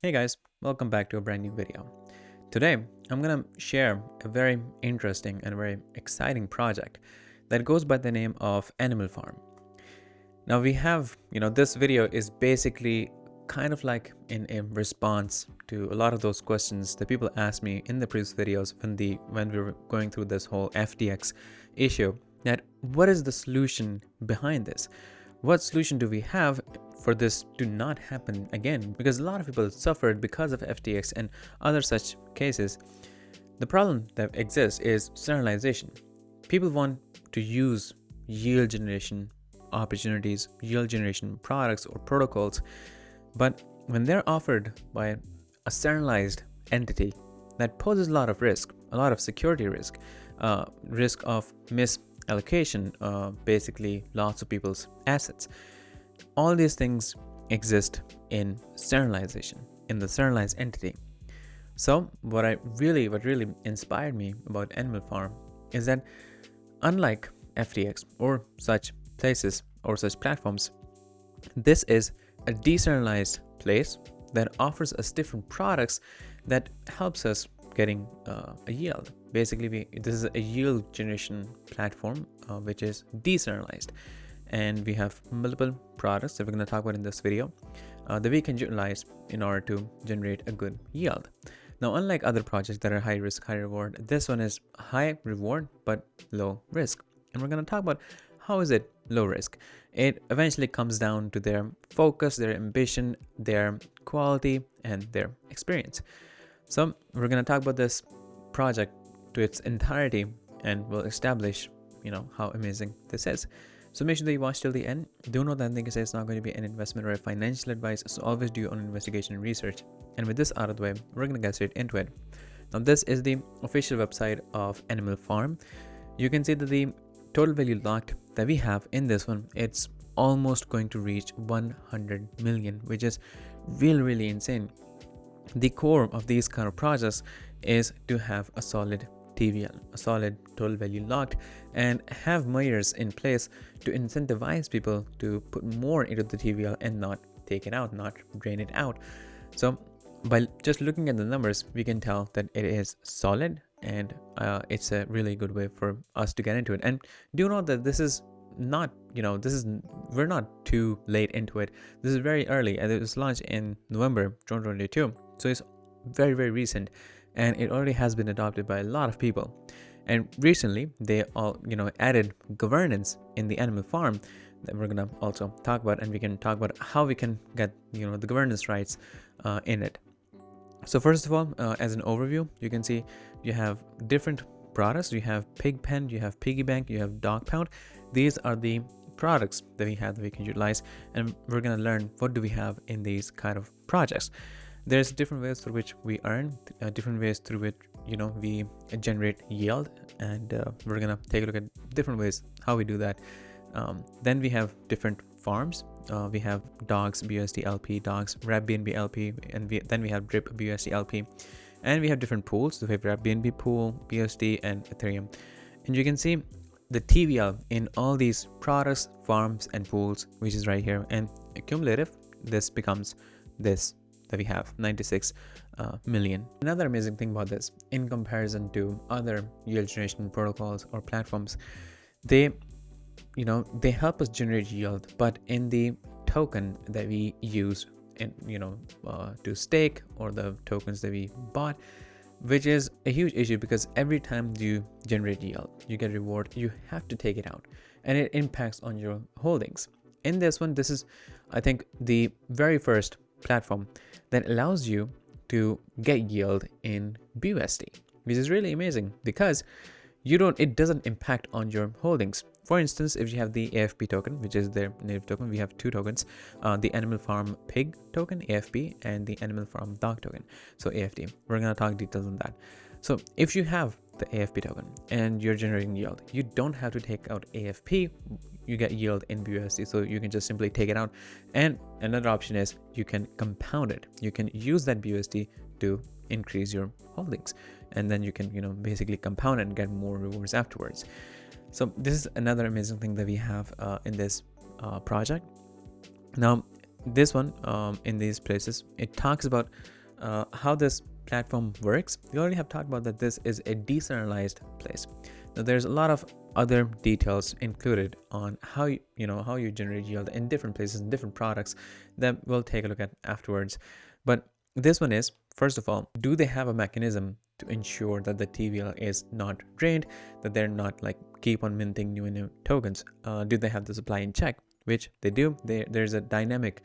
Hey guys, welcome back to a brand new video. Today, I'm gonna share a very interesting and very exciting project that goes by the name of Animal Farm. Now we have, this video is basically kind of like in a response to a lot of those questions that people asked me in the previous videos when we were going through this whole FTX issue, that what is the solution behind this? What solution do we have for this to not happen again? Because a lot of people suffered because of FTX and other such cases. The problem that exists is sterilization. People want to use yield generation opportunities, yield generation products or protocols, but when they're offered by a sterilized entity, that poses a lot of risk, a lot of security risk, risk of misallocation, basically lots of people's assets. All these things exist in sterilization, in the sterilized entity. So what really inspired me about Animal Farm is that unlike FTX or such places or such platforms, this is a decentralized place that offers us different products that helps us getting a yield. Basically, this is a yield generation platform which is decentralized, and we have multiple products that we're going to talk about in this video that we can utilize in order to generate a good yield. Now, unlike other projects that are high risk, high reward, this one is high reward but low risk. And we're going to talk about how is it low risk. It eventually comes down to their focus, their ambition, their quality, and their experience. So we're going to talk about this project to its entirety, and we'll establish, how amazing this is. So make sure that you watch till the end. Do note that anything I say is not going to be an investment or a financial advice, so always do your own investigation and research. And with this out of the way, we're going to get straight into it. Now, this is the official website of Animal Farm. You can see that the total value locked that we have in this one, it's almost going to reach 100 million, which is really insane. The core of these kind of projects is to have a solid TVL, a solid total value locked, and have measures in place to incentivize people to put more into the TVL and not take it out, not drain it out. So by just looking at the numbers, we can tell that it is solid, and it's a really good way for us to get into it. And do note that this is not, we're not too late into it. This is very early, and it was launched in November 2022. So it's very recent, and it already has been adopted by a lot of people. And recently they all, added governance in the Animal Farm that we're gonna also talk about, and we can talk about how we can get, the governance rights in it. So first of all, as an overview, you can see you have different products. You have Pigpen, you have Piggy Bank, you have Dog Pound. These are the products that we have that we can utilize, and we're gonna learn what do we have in these kind of projects. There's different ways through which we earn, different ways through which we generate yield, and we're gonna take a look at different ways how we do that. Then we have different farms. We have dogs BUSD LP, dogs Wrap BNB LP, and then we have Drip BUSD LP, and we have different pools. So we have Wrap BNB pool, BUSD, and Ethereum. And you can see the TVL in all these products, farms, and pools, which is right here. And cumulative, this becomes this that we have 96 million. Another amazing thing about this, in comparison to other yield generation protocols or platforms, they help us generate yield, but in the token that we use in to stake, or the tokens that we bought, which is a huge issue because every time you generate yield, you get reward, you have to take it out, and it impacts on your holdings. In this one, this is, I think, the very first platform that allows you to get yield in BUSD, which is really amazing because it doesn't impact on your holdings. For instance, if you have the AFP token, which is their native token, we have two tokens, the Animal Farm Pig token, AFP, and the Animal Farm Dog token, so AFD. We're going to talk details on that. So if you have the AFP token and you're generating yield, you don't have to take out AFP, you get yield in BUSD, so you can just simply take it out. And another option is you can compound it. You can use that BUSD to increase your holdings, and then you can basically compound it and get more rewards afterwards. So this is another amazing thing that we have in this project. Now, this one, in these places, it talks about how this platform works. We already have talked about that this is a decentralized place. Now there's a lot of other details included on how you generate yield in different places and different products that we'll take a look at afterwards. But this one is, first of all, do they have a mechanism to ensure that the TVL is not drained, that they're not like keep on minting new and new tokens? Do they have the supply in check? Which they do. There's a dynamic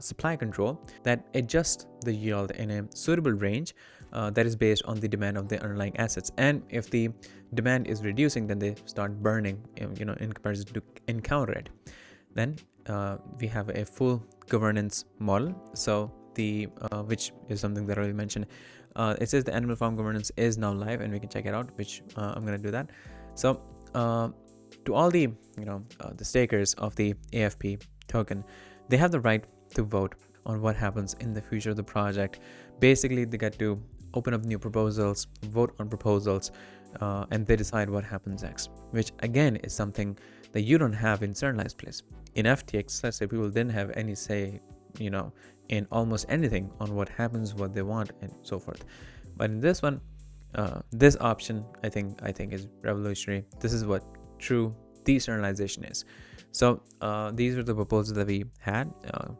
supply control that adjusts the yield in a suitable range that is based on the demand of the underlying assets. And if the demand is reducing, then they start burning, in comparison to encounter it. Then we have a full governance model. So the which is something that I already mentioned. It says the animal farm governance is now live, and we can check it out, which I'm going to do that. So to all the the stakers of the AFP token, they have the right to vote on what happens in the future of the project. Basically, they get to open up new proposals, vote on proposals, and they decide what happens next, which again is something that you don't have in centralized place. In FTX, let's say, people didn't have any say in almost anything on what happens, what they want, and so forth. But in this one, this option I think is revolutionary. This is what true decentralization is. So these are the proposals that we had.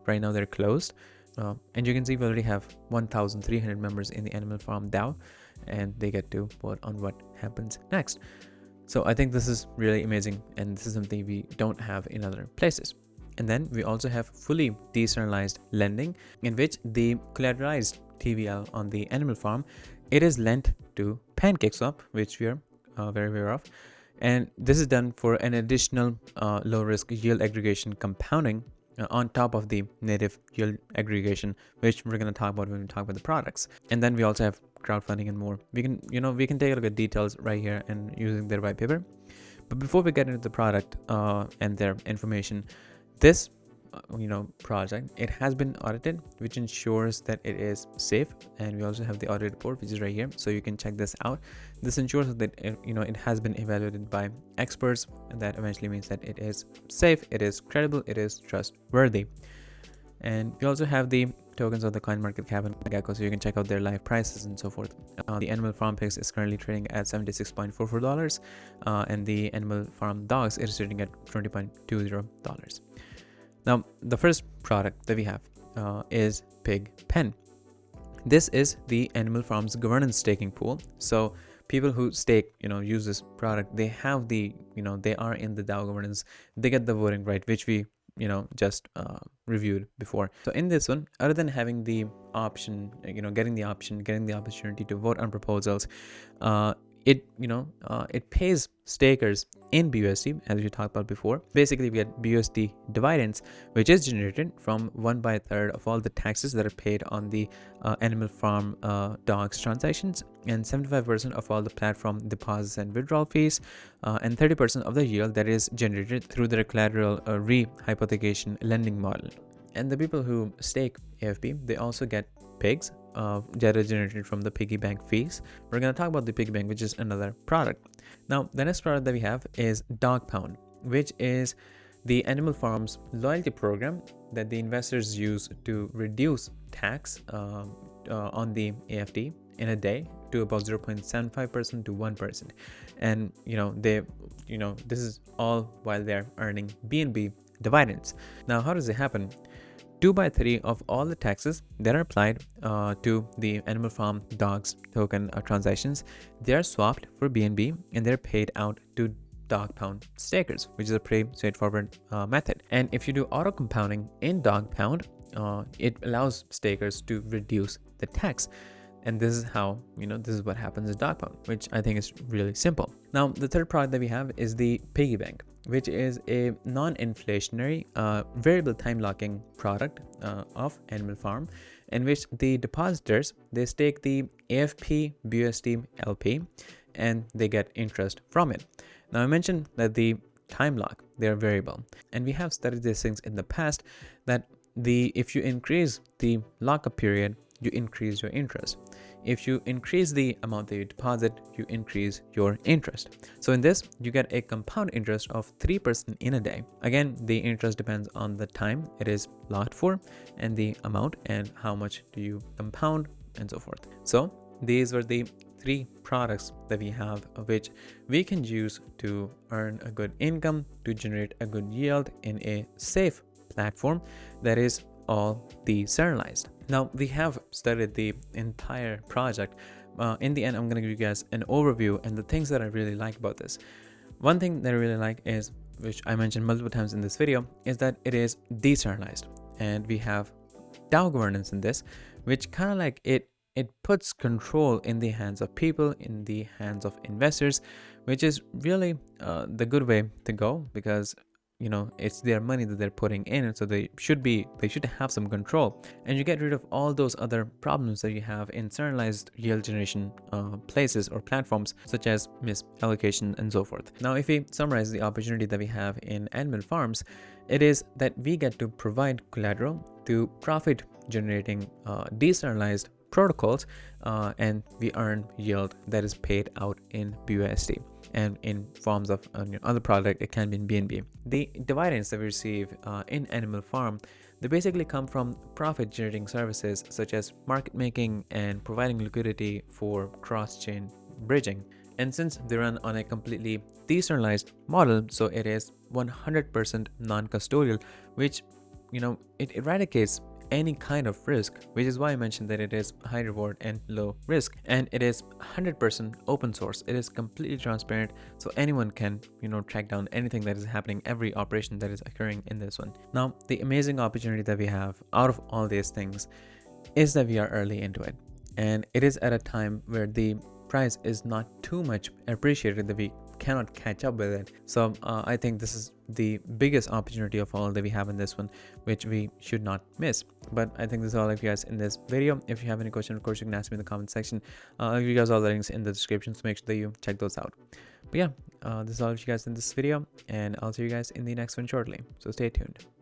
Right now they're closed, and you can see we already have 1,300 members in the Animal Farm DAO, and they get to vote on what happens next. So I think this is really amazing, and this is something we don't have in other places. And then we also have fully decentralized lending, in which the collateralized TVL on the Animal Farm, it is lent to PancakeSwap, which we are very aware of. And this is done for an additional low risk yield aggregation compounding on top of the native yield aggregation, which we're going to talk about when we talk about the products. And then we also have crowdfunding and more. We can take a look at details right here and using their white paper. But before we get into the product and their information, this project, it has been audited, which ensures that it is safe. And we also have the audit report, which is right here, so you can check this out. This ensures that it has been evaluated by experts, and that eventually means that it is safe, it is credible, it is trustworthy. And we also have the tokens of the CoinMarketCap and Gecko, so you can check out their live prices and so forth. The Animal Farm Pix is currently trading at $76.44, and the Animal Farm Dogs is trading at $20.20. Now, the first product that we have is Pig Pen. This is the Animal Farm's governance staking pool. So people who stake, use this product, they have the, they are in the DAO governance. They get the voting right, which we, just reviewed before. So in this one, other than having the option, getting the opportunity to vote on proposals, it pays stakers in BUSD, as we talked about before. Basically, we get BUSD dividends, which is generated from 1/3 of all the taxes that are paid on the Animal Farm dogs transactions, and 75% of all the platform deposits and withdrawal fees, and 30% of the yield that is generated through their collateral re-hypothecation lending model. And the people who stake AFP, they also get pigs that are generated from the piggy bank fees. We're going to talk about the piggy bank, which is another product. Now, the next product that we have is Dog Pound, which is the Animal Farm's loyalty program that the investors use to reduce tax on the AFT in a day to about 0.75% to 1%. And this is all while they're earning BNB dividends. Now, how does it happen? 2/3 of all the taxes that are applied to the Animal Farm Dogs token transactions, they are swapped for BNB, and they're paid out to Dog Pound stakers, which is a pretty straightforward method. And if you do auto compounding in Dog Pound, it allows stakers to reduce the tax. And this is how, this is what happens in Dog Pound, which I think is really simple. Now, the third product that we have is the Piggy Bank, which is a non-inflationary variable time locking product of Animal Farm, in which the depositors, they stake the AFP BUSD LP, and they get interest from it. Now, I mentioned that the time lock, they are variable, and we have studied these things in the past, that if you increase the lockup period, you increase your interest. If you increase the amount that you deposit, you increase your interest. So in this, you get a compound interest of 3% in a day. Again, the interest depends on the time it is locked for and the amount and how much do you compound and so forth. So these were the 3 products that we have, which we can use to earn a good income, to generate a good yield in a safe platform that is all decentralized. Now, we have studied the entire project. In the end, I'm going to give you guys an overview and the things that I really like about this. One thing that I really like is, which I mentioned multiple times in this video, is that it is decentralized, and we have DAO governance in this, which kind of like it puts control in the hands of people, in the hands of investors, which is really the good way to go, because it's their money that they're putting in, so they should have some control, and you get rid of all those other problems that you have in centralized yield generation places or platforms, such as misallocation and so forth. Now, if we summarize the opportunity that we have in Animal Farms, it is that we get to provide collateral to profit generating decentralized protocols, and we earn yield that is paid out in BUSD and in forms of other product. It can be in BNB. The dividends that we receive in Animal Farm, they basically come from profit generating services such as market making and providing liquidity for cross-chain bridging. And since they run on a completely decentralized model, so it is 100% non-custodial, which it eradicates any kind of risk, which is why I mentioned that it is high reward and low risk, and it is 100% open source. It is completely transparent, so anyone can track down anything that is happening, every operation that is occurring in this one. Now, the amazing opportunity that we have out of all these things is that we are early into it, and it is at a time where the price is not too much appreciated that we cannot catch up with it. So I think this is the biggest opportunity of all that we have in this one, which we should not miss. But I think this is all of you guys in this video. If you have any questions, of course, you can ask me in the comment section. I'll give you guys all the links in the description, so make sure that you check those out. But yeah, this is all of you guys in this video, and I'll see you guys in the next one shortly. So stay tuned.